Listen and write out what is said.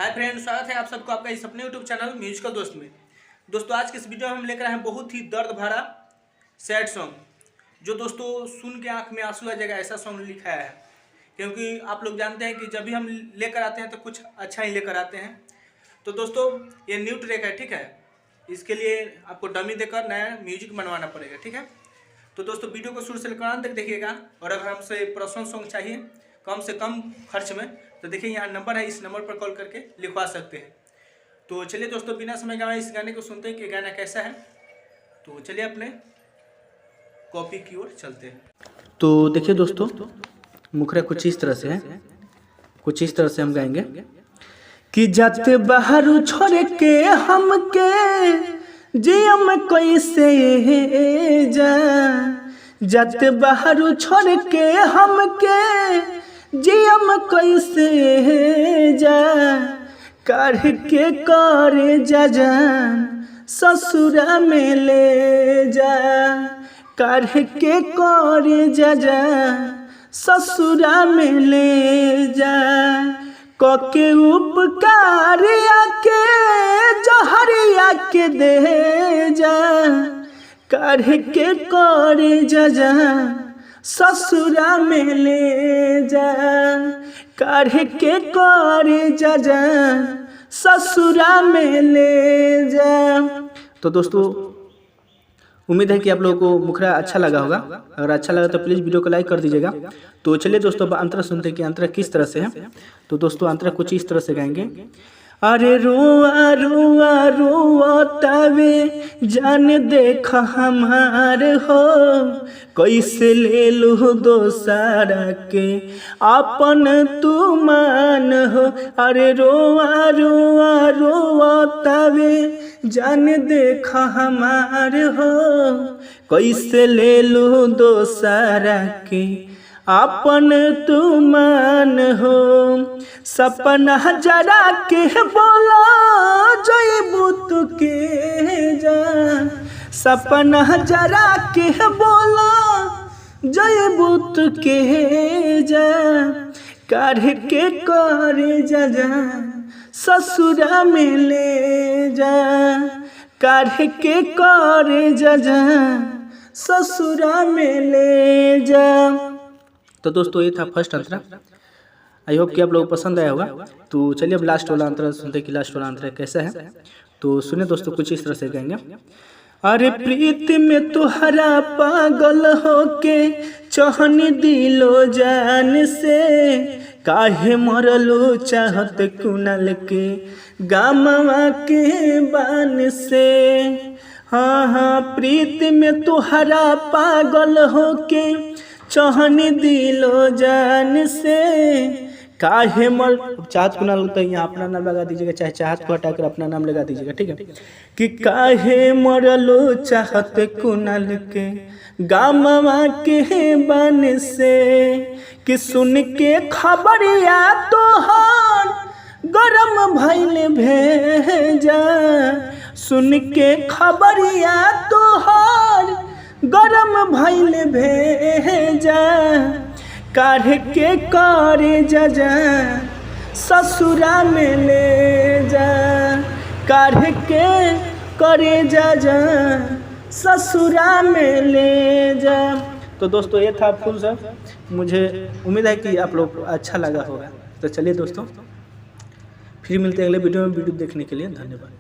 Hi friends, स्वागत है आप सबको आपका इस अपने यूट्यूब चैनल म्यूजिकल दोस्त में। दोस्तों आज के इस वीडियो में हम लेकर आए हैं बहुत ही दर्द भरा सैड सॉन्ग, जो दोस्तों सुन के आंख में आंसू आ जाएगा ऐसा सॉन्ग लिखा है। क्योंकि आप लोग जानते हैं कि जब भी हम लेकर आते हैं तो कुछ अच्छा ही लेकर आते हैं। तो दोस्तों ये न्यू ट्रैक है, ठीक है। इसके लिए आपको डमी देकर नया म्यूजिक बनवाना पड़ेगा, ठीक है। तो दोस्तों वीडियो को शुरू से लेकर अंत तक देखिएगा। और अगर हमसे पर्सनल सॉन्ग चाहिए कम से कम खर्च में, तो देखिए यहाँ नंबर है, इस नंबर पर कॉल करके लिखवा सकते हैं। तो चलिए दोस्तों बिना समय गवाए इस गाने को सुनते हैं कि गाना कैसा है। तो चलिए अपने कॉपी की ओर चलते हैं। तो देखिए दोस्तों, मुखरा कुछ इस तरह से है, कुछ इस तरह से हम गाएंगे कि जाते बाहर छोड़ के हमके जियम कैसे जा, जाते बाहर छोड़ के हमके जियम कैसे जा, काढ़ के करे जा जान ससुरा में ले जा, काढ़ के करे जा जान ससुरा में ले जा, कके उपकार आके जहरिया के दे जा, काढ़ के करे जा जान ससुरा में ले जा, काढ़ के करे जा जान ससुरा में ले जा। तो दोस्तों उम्मीद है कि आप लोगों को मुखरा अच्छा लगा होगा। अगर अच्छा लगा तो प्लीज़ वीडियो को लाइक कर दीजिएगा। तो चलिए दोस्तों अब अंतरा सुनते हैं कि अंतरा किस तरह से है। तो दोस्तों अंतरा कुछ इस तरह से गाएंगे। अरे रुआ रुआ रुआ तवे जान देख हमार हो, कैसे ले लू दोसारा के अपन तू मान हो। अरे रुआ रुआ रुआ तवे जान देख हमार हो, कैसे ले लू दोसारा के अपन तू मान हो। सपना जरा के बोला जइबू तू के जा, सपना जरा के बोला जइबू तू के जा, काढ़ के करे जा जा ससुरा में ले जा, काढ़ के करे जा जा ससुरा में ले जा। तो दोस्तों ये था फर्स्ट अंतरा। आई होप कि आप लोगों को पसंद आया होगा। तो चलिए अब लास्ट वाला अंतरा सुनते हैं कि लास्ट वाला अंतरा कैसा है। तो सुने दोस्तों कुछ इस तरह से गाएंगे। अरे प्रीत में तुहरा पागल होके चहनी दिलो जान से, काहे मरलो चाहत कुनल के गामवा के बान से। हाँ हाँ प्रीत में तुहरा पागल होके चहनी दिलो जान से, काहे मर चाहत कुनाल होता है, यहाँ अपना नाम लगा दीजिएगा, चाहे चाहत को हटाकर अपना नाम लगा दीजिएगा, ठीक है। कि काहे मरलो चाहत कुनाल के गामवा के बन से, कि सुन के खबरिया तोहर गरम भइल भेजा, सुन के खबरिया तोहर गरम भइल भेजा, काढ़ के करे जा जा ससुरा में ले जा, काढ़ के करे जा जा ससुरा में ले जा। तो दोस्तों ये था फुल सा। मुझे उम्मीद है कि आप लोग को अच्छा लगा होगा। तो चलिए दोस्तों फिर मिलते हैं अगले वीडियो में। वीडियो देखने के लिए धन्यवाद।